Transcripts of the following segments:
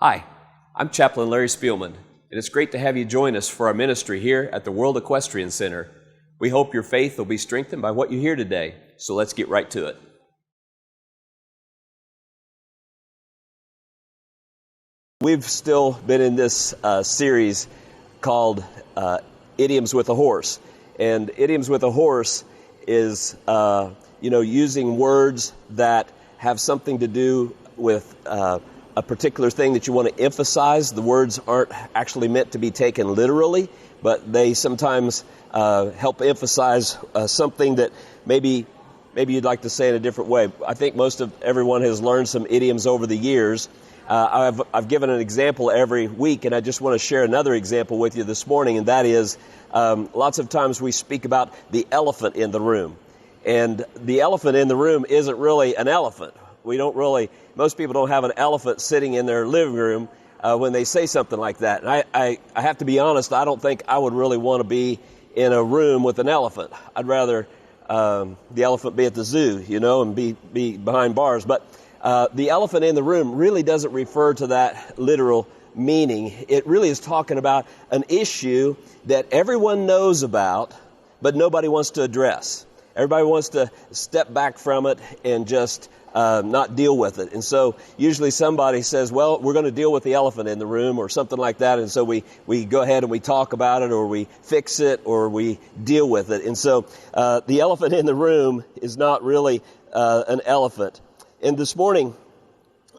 Hi, I'm Chaplain Larry Spielman, and it's great to have you join us for our ministry here at the World Equestrian Center. We hope your faith will be strengthened by what you hear today, so let's get right to it. We've still been in this series called Idioms with a Horse, and Idioms with a Horse is, using words that have something to do with a particular thing that you want to emphasize. The words aren't actually meant to be taken literally, but they sometimes help emphasize something that maybe you'd like to say in a different way. I think most of everyone has learned some idioms over the years. I've given an example every week, and I just want to share another example with you this morning, and that is lots of times we speak about the elephant in the room. And the elephant in the room isn't really an elephant. Most people don't have an elephant sitting in their living room when they say something like that. And I have to be honest, I don't think I would really want to be in a room with an elephant. I'd rather the elephant be at the zoo, and be behind bars. But the elephant in the room really doesn't refer to that literal meaning. It really is talking about an issue that everyone knows about, but nobody wants to address. Everybody wants to step back from it and just not deal with it. And so usually somebody says, well, we're going to deal with the elephant in the room or something like that. And so we go ahead and we talk about it, or we fix it, or we deal with it. And so the elephant in the room is not really an elephant. And this morning,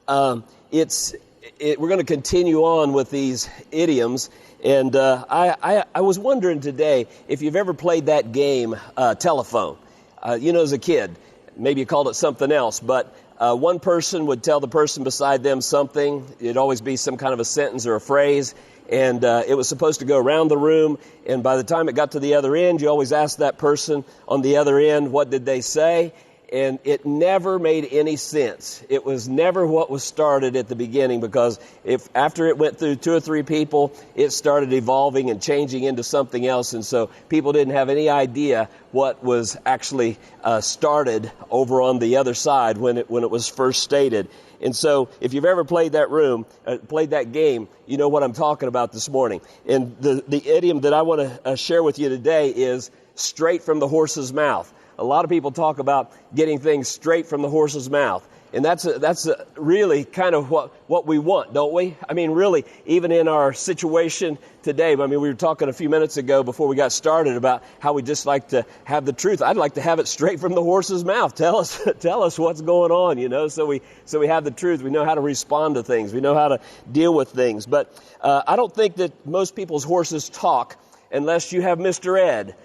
we're going to continue on with these idioms. And I was wondering today if you've ever played that game, telephone. As a kid, maybe you called it something else, but one person would tell the person beside them something. It'd always be some kind of a sentence or a phrase, and it was supposed to go around the room, and by the time it got to the other end, you always asked that person on the other end, what did they say? And it never made any sense. It was never what was started at the beginning, because if after it went through 2 or 3 people, it started evolving and changing into something else. And so people didn't have any idea what was actually started over on the other side when it was first stated. And so if you've ever played that game, you know what I'm talking about this morning. And the idiom that I want to share with you today is straight from the horse's mouth. A lot of people talk about getting things straight from the horse's mouth. And that's really kind of what we want, don't we? I mean, really, even in our situation today, we were talking a few minutes ago before we got started about how we just like to have the truth. I'd like to have it straight from the horse's mouth. Tell us what's going on, so we have the truth. We know how to respond to things. We know how to deal with things. But I don't think that most people's horses talk unless you have Mr. Ed.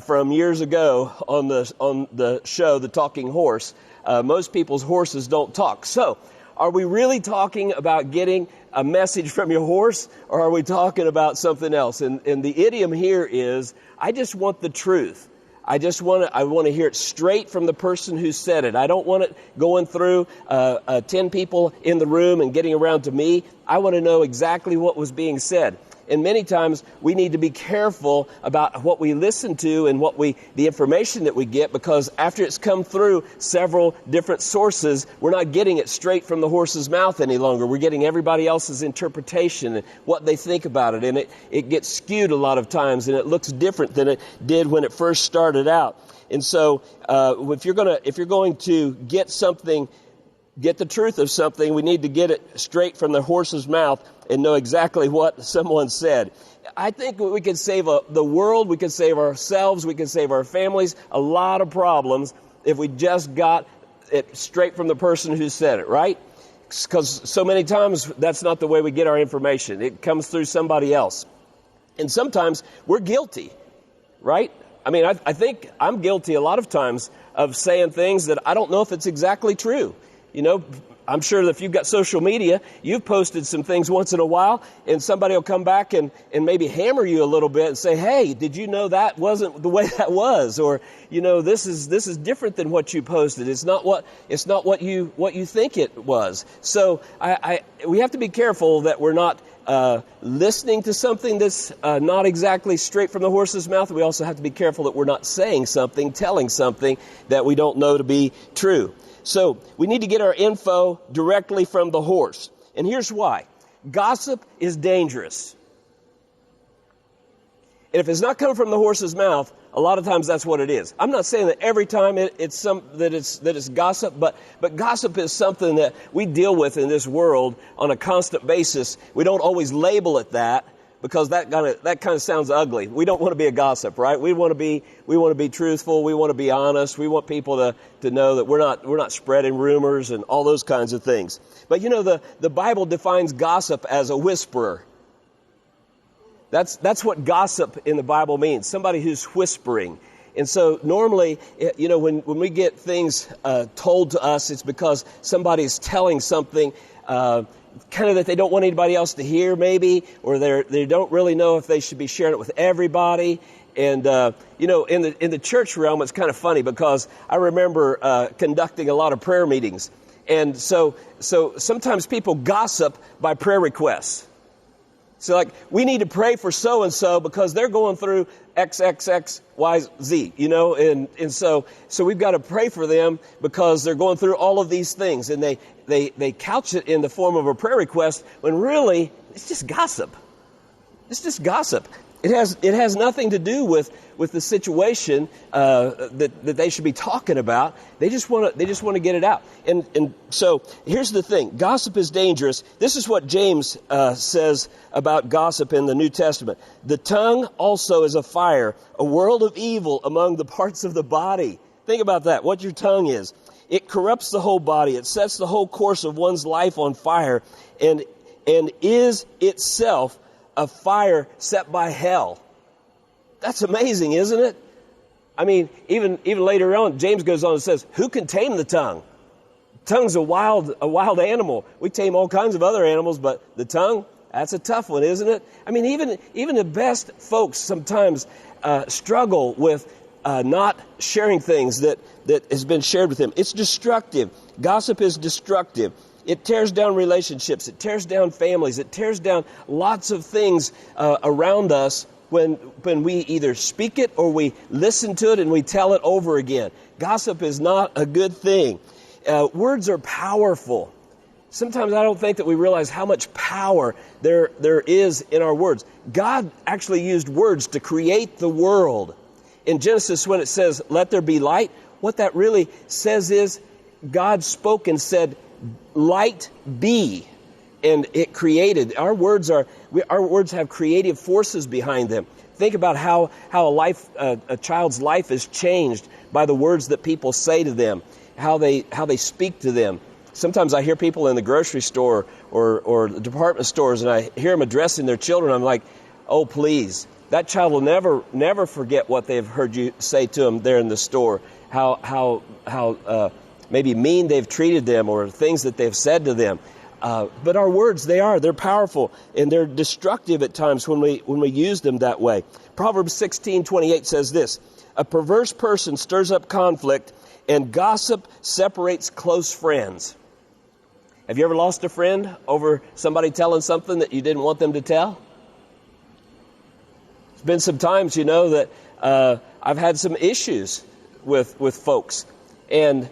From years ago on the show, The Talking Horse. Most people's horses don't talk. So, are we really talking about getting a message from your horse, or are we talking about something else? And the idiom here is, I just want the truth. I want to hear it straight from the person who said it. I don't want it going through 10 people in the room and getting around to me. I want to know exactly what was being said. And many times we need to be careful about what we listen to and the information that we get, because after it's come through several different sources, we're not getting it straight from the horse's mouth any longer. We're getting everybody else's interpretation and what they think about it. And it gets skewed a lot of times, and it looks different than it did when it first started out. And so if you're going to get the truth of something, we need to get it straight from the horse's mouth and know exactly what someone said. I think we can save the world, we can save ourselves, we can save our families, a lot of problems if we just got it straight from the person who said it, right? Because so many times that's not the way we get our information. It comes through somebody else. And sometimes we're guilty, right? I think I'm guilty a lot of times of saying things that I don't know if it's exactly true. I'm sure that if you've got social media, you've posted some things once in a while, and somebody will come back and maybe hammer you a little bit and say, hey, did you know that wasn't the way that was? Or, this is different than what you posted. It's not what you think it was. So we have to be careful that we're not listening to something that's not exactly straight from the horse's mouth. We also have to be careful that we're not saying something, telling something that we don't know to be true. So we need to get our info directly from the horse. And here's why. Gossip is dangerous. And if it's not coming from the horse's mouth, a lot of times that's what it is. I'm not saying that every time it's gossip, but gossip is something that we deal with in this world on a constant basis. We don't always label it that, because that kind of sounds ugly. We don't want to be a gossip, right? We want to be truthful. We want to be honest. We want people to know that we're not spreading rumors and all those kinds of things. But the Bible defines gossip as a whisperer. That's what gossip in the Bible means. Somebody who's whispering. And so normally, when we get things told to us, it's because somebody's telling something kind of that they don't want anybody else to hear, maybe, or they don't really know if they should be sharing it with everybody. And in the church realm, it's kind of funny because I remember conducting a lot of prayer meetings, and so sometimes people gossip by prayer requests. So like, we need to pray for so-and-so because they're going through X, Y, Z, and so we've got to pray for them because they're going through all of these things. And they couch it in the form of a prayer request when really it's just gossip. It's just gossip. It has nothing to do with the situation that they should be talking about. They just want to get it out. And so here's the thing: gossip is dangerous. This is what James says about gossip in the New Testament. The tongue also is a fire, a world of evil among the parts of the body. Think about that. What your tongue is. It corrupts the whole body. It sets the whole course of one's life on fire, and is itself a fire set by hell. That's amazing, isn't it? I mean, even later on, James goes on and says, "Who can tame the tongue?" Tongue's a wild animal. We tame all kinds of other animals, but the tongue, that's a tough one, isn't it? I mean, even the best folks sometimes struggle with not sharing things that has been shared with them. It's destructive. Gossip is destructive. It tears down relationships. It tears down families. It tears down lots of things around us when we either speak it or we listen to it and we tell it over again. Gossip is not a good thing. Words are powerful. Sometimes I don't think that we realize how much power there is in our words. God actually used words to create the world. In Genesis, when it says, "Let there be light," what that really says is God spoke and said, "Light be," and it created. Our words have creative forces behind them. Think about how a child's life is changed by the words that people say to them, how they speak to them. Sometimes I hear people in the grocery store or the department stores, and I hear them addressing their children. I'm like, oh, please. That child will never forget what they've heard you say to them there in the store. How maybe mean they've treated them or things that they've said to them. But our words, they're powerful, and they're destructive at times when we use them that way. Proverbs 16:28 says this: "A perverse person stirs up conflict, and gossip separates close friends." Have you ever lost a friend over somebody telling something that you didn't want them to tell? It's been some times, that I've had some issues with folks. And,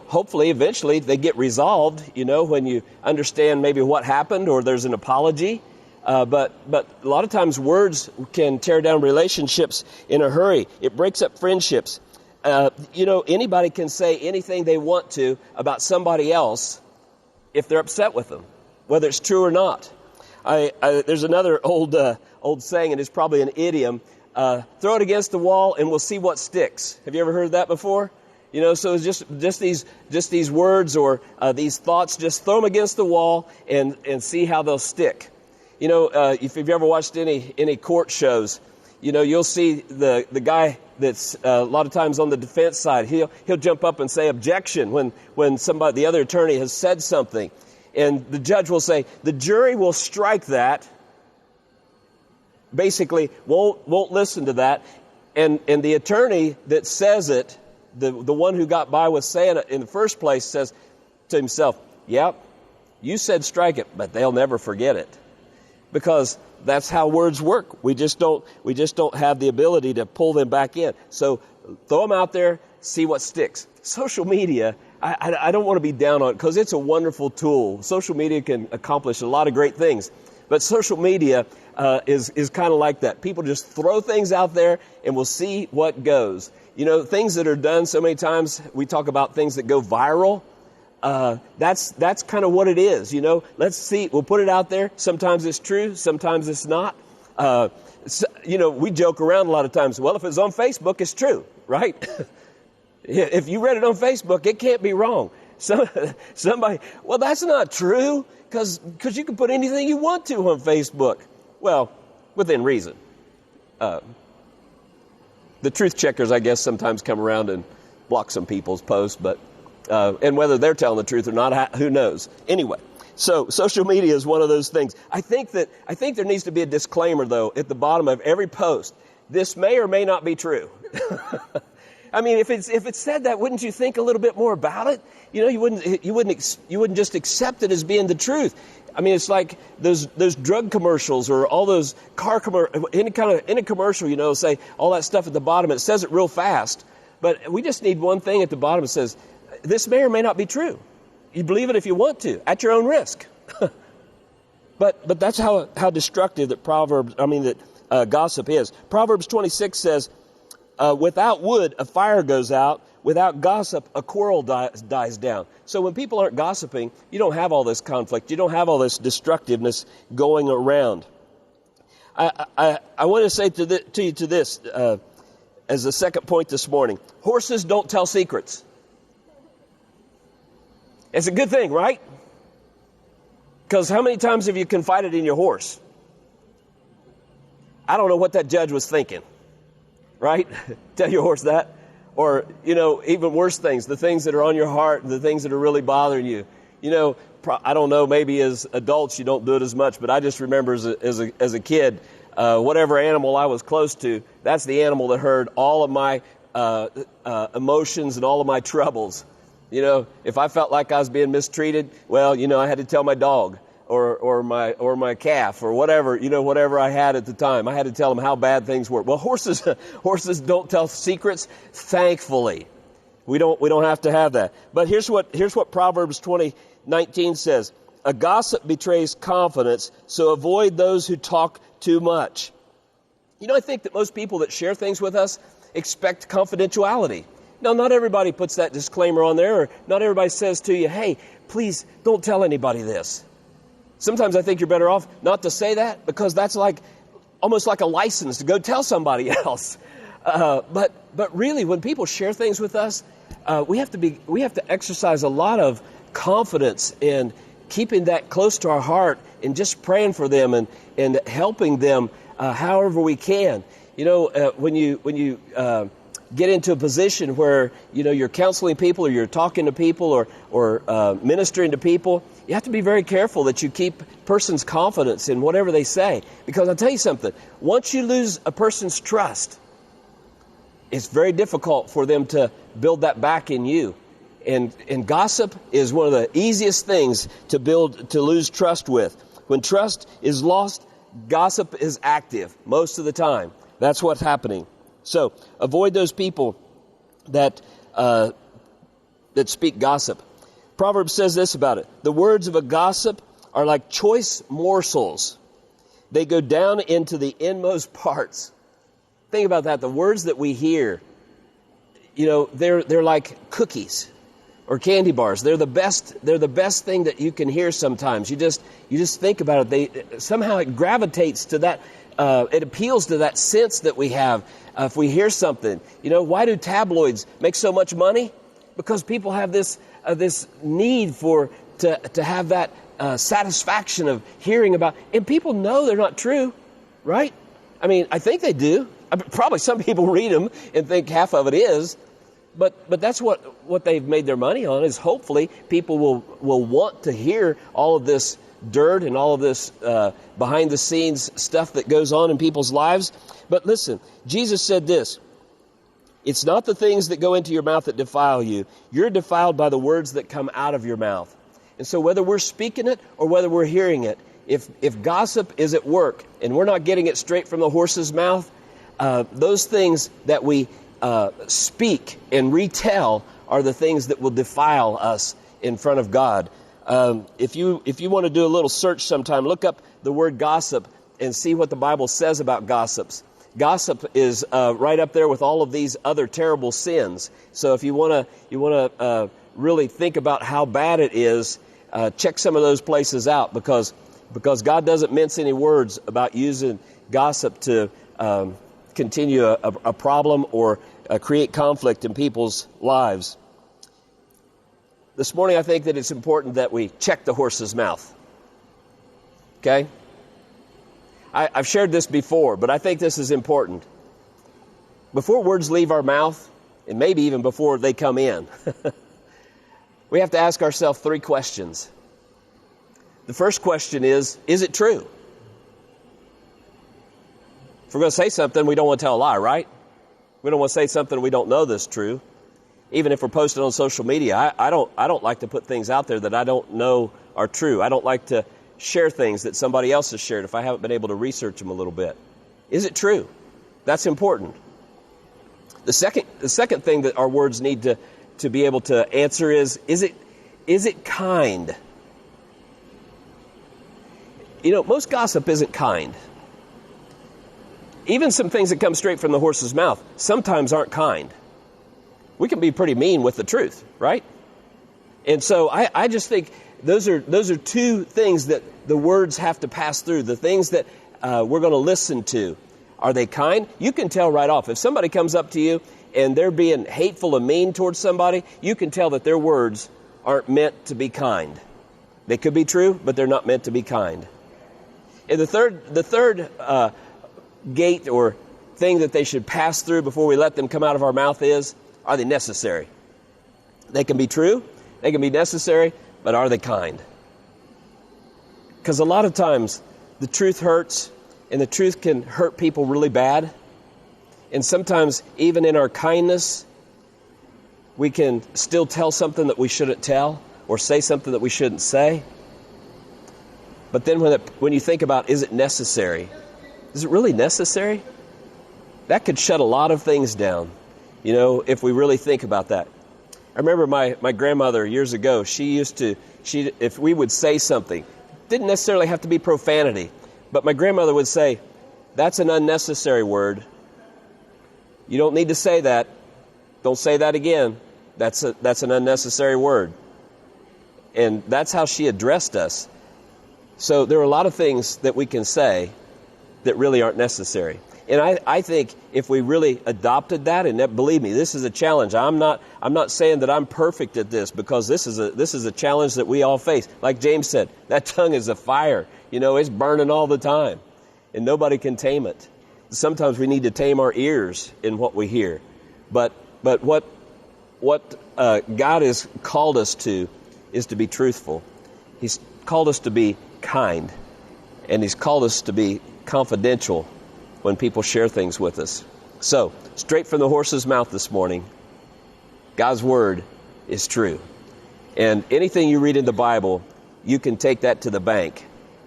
hopefully, eventually they get resolved, when you understand maybe what happened or there's an apology. But a lot of times words can tear down relationships in a hurry. It breaks up friendships. Anybody can say anything they want to about somebody else if they're upset with them, whether it's true or not. There's another old saying, and it's probably an idiom, throw it against the wall and we'll see what sticks. Have you ever heard that before? So it's just these words or these thoughts, just throw them against the wall and see how they'll stick. If you've ever watched any court shows, you'll see the guy that's a lot of times on the defense side. He'll jump up and say objection when the other attorney has said something, and the judge will say the jury will strike that. Basically, won't listen to that, and the attorney that says it, the one who got by with saying it in the first place, says to himself, "Yep, you said strike it, but they'll never forget it," because that's how words work. We just don't have the ability to pull them back in. So throw them out there, see what sticks. Social media I don't want to be down on it because it's a wonderful tool. Social media can accomplish a lot of great things. But social media is kind of like that. People just throw things out there and we'll see what goes. You know, things that are done so many times, we talk about things that go viral. That's kind of what it is. You know, let's see. We'll put it out there. Sometimes it's true. Sometimes it's not. You know, we joke around a lot of times. Well, if it's on Facebook, it's true, right? If you read it on Facebook, it can't be wrong. Somebody, well, that's not true because you can put anything you want to on Facebook. Well, within reason. The truth checkers, I guess, sometimes come around and block some people's posts, but and whether they're telling the truth or not, who knows? Anyway, so social media is one of those things. I think there needs to be a disclaimer, though, at the bottom of every post. This may or may not be true. I mean, if it said that, wouldn't you think a little bit more about it? You know, you wouldn't just accept it as being the truth. I mean, it's like those drug commercials or all those car any commercial, you know, say all that stuff at the bottom. It says it real fast, but we just need one thing at the bottom that says, this may or may not be true. You believe it if you want to, at your own risk. But that's how destructive that gossip is. Proverbs 26 says, without wood, a fire goes out. Without gossip, a quarrel dies down. So when people aren't gossiping, you don't have all this conflict. You don't have all this destructiveness going around. I want to say to you this as the second point this morning. Horses don't tell secrets. It's a good thing, right? Because how many times have you confided in your horse? I don't know what that judge was thinking, right? Tell your horse that. Or, you know, even worse things, the things that are on your heart, the things that are really bothering you. You know, I don't know, maybe as adults you don't do it as much, but I just remember as a kid, whatever animal I was close to, that's the animal that heard all of my emotions and all of my troubles. You know, if I felt like I was being mistreated, well, you know, I had to tell my dog or my calf or whatever, you know, whatever I had at the time. I had to tell them how bad things were. Well, horses don't tell secrets, thankfully. We don't have to have that. But here's what Proverbs 20:19 says. A gossip betrays confidence, so avoid those who talk too much. You know, I think that most people that share things with us expect confidentiality. Now, not everybody puts that disclaimer on there, or not everybody says to you, hey, please don't tell anybody this. Sometimes I think you're better off not to say that because that's like almost like a license to go tell somebody else. But really, when people share things with us, we have to exercise a lot of confidence in keeping that close to our heart and just praying for them and helping them however we can. You know, when you get into a position where, you know, you're counseling people or you're talking to people or ministering to people, you have to be very careful that you keep person's confidence in whatever they say. Because I'll tell you something, once you lose a person's trust, it's very difficult for them to build that back in you. And gossip is one of the easiest things to lose trust with. When trust is lost, gossip is active most of the time. That's what's happening. So avoid those people that speak gossip. Proverbs says this about it. The words of a gossip are like choice morsels. They go down into the inmost parts. Think about that. The words that we hear, you know, they're like cookies or candy bars. They're the best thing that you can hear sometimes. You just think about it. Somehow it gravitates to that. It appeals to that sense that we have if we hear something. You know, why do tabloids make so much money? Because people have this need to have that satisfaction of hearing about, and people know they're not true, right? I mean, I think they do. Probably some people read them and think half of it is, but that's what they've made their money on, is hopefully people will want to hear all of this dirt and all of this behind the scenes stuff that goes on in people's lives. But listen, Jesus said this: it's not the things that go into your mouth that defile you. You're defiled by the words that come out of your mouth. And so whether we're speaking it or whether we're hearing it, if gossip is at work and we're not getting it straight from the horse's mouth, those things that we speak and retell are the things that will defile us in front of God. If you want to do a little search sometime, look up the word gossip and see what the Bible says about gossips. Gossip is right up there with all of these other terrible sins. So if you want to really think about how bad it is, check some of those places out, because God doesn't mince any words about using gossip to continue a problem or create conflict in people's lives. This morning, I think that it's important that we check the horse's mouth. Okay? I've shared this before, but I think this is important. Before words leave our mouth, and maybe even before they come in, we have to ask ourselves 3 questions. The first question is it true? If we're going to say something, we don't want to tell a lie, right? We don't want to say something we don't know that's true. Even if we're posting on social media, I don't like to put things out there that I don't know are true. I don't like to share things that somebody else has shared if I haven't been able to research them a little bit. Is it true? That's important. The second thing that our words need to be able to answer is it kind? You know, most gossip isn't kind. Even some things that come straight from the horse's mouth sometimes aren't kind. We can be pretty mean with the truth, right? And so I just think those are 2 things that the words have to pass through. The things that we're going to listen to. Are they kind? You can tell right off. If somebody comes up to you and they're being hateful and mean towards somebody, you can tell that their words aren't meant to be kind. They could be true, but they're not meant to be kind. And the third gate or thing that they should pass through before we let them come out of our mouth is, are they necessary? They can be true, they can be necessary, but are they kind? Because a lot of times the truth hurts, and the truth can hurt people really bad. And sometimes even in our kindness, we can still tell something that we shouldn't tell or say something that we shouldn't say. But then when you think about, is it necessary? Is it really necessary? That could shut a lot of things down, you know, if we really think about that. I remember my grandmother years ago, if we would say something, didn't necessarily have to be profanity, but my grandmother would say, that's an unnecessary word. You don't need to say that. Don't say that again. That's an unnecessary word. And that's how she addressed us. So there are a lot of things that we can say that really aren't necessary. And I think if we really adopted that, and believe me, this is a challenge. I'm not saying that I'm perfect at this, because this is a challenge that we all face. Like James said, that tongue is a fire. You know, it's burning all the time, and nobody can tame it. Sometimes we need to tame our ears in what we hear. But what God has called us to is to be truthful. He's called us to be kind, and He's called us to be confidential when people share things with us. So, straight from the horse's mouth this morning, God's Word is true. And anything you read in the Bible, you can take that to the bank,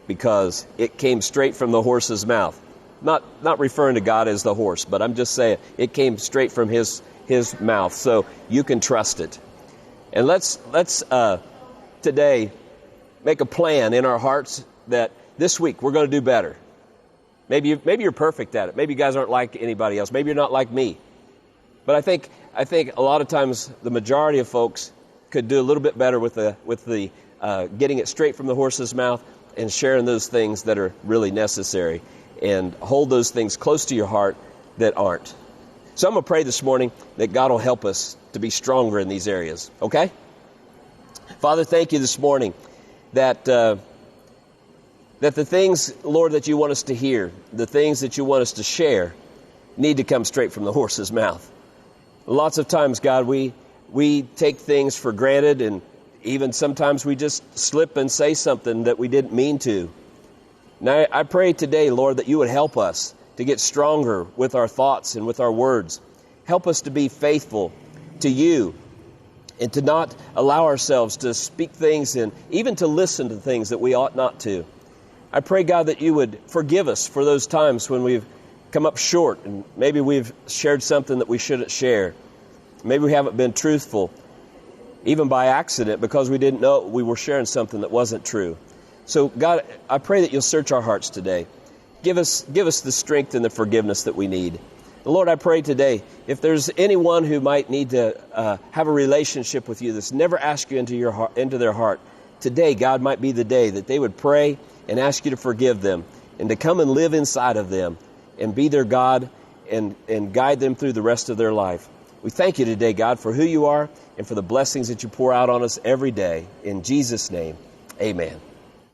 because it came straight from the horse's mouth. Not referring to God as the horse, but I'm just saying it came straight from His mouth, so you can trust it. And let's today make a plan in our hearts that this week we're going to do better. Maybe you're perfect at it. Maybe you guys aren't like anybody else. Maybe you're not like me. But I think a lot of times the majority of folks could do a little bit better with the getting it straight from the horse's mouth and sharing those things that are really necessary, and hold those things close to your heart that aren't. So I'm going to pray this morning that God will help us to be stronger in these areas. Okay? Father, thank you this morning that the things, Lord, that you want us to hear, the things that you want us to share, need to come straight from the horse's mouth. Lots of times, God, we take things for granted, and even sometimes we just slip and say something that we didn't mean to. Now, I pray today, Lord, that you would help us to get stronger with our thoughts and with our words. Help us to be faithful to you, and to not allow ourselves to speak things and even to listen to things that we ought not to. I pray, God, that you would forgive us for those times when we've come up short, and maybe we've shared something that we shouldn't share. Maybe we haven't been truthful even by accident, because we didn't know we were sharing something that wasn't true. So God, I pray that you'll search our hearts today. Give us the strength and the forgiveness that we need. Lord, I pray today, if there's anyone who might need to have a relationship with you that's never asked you into their heart, today, God, might be the day that they would pray and ask you to forgive them and to come and live inside of them and be their God and guide them through the rest of their life. We thank you today, God, for who you are and for the blessings that you pour out on us every day. In Jesus' name, amen.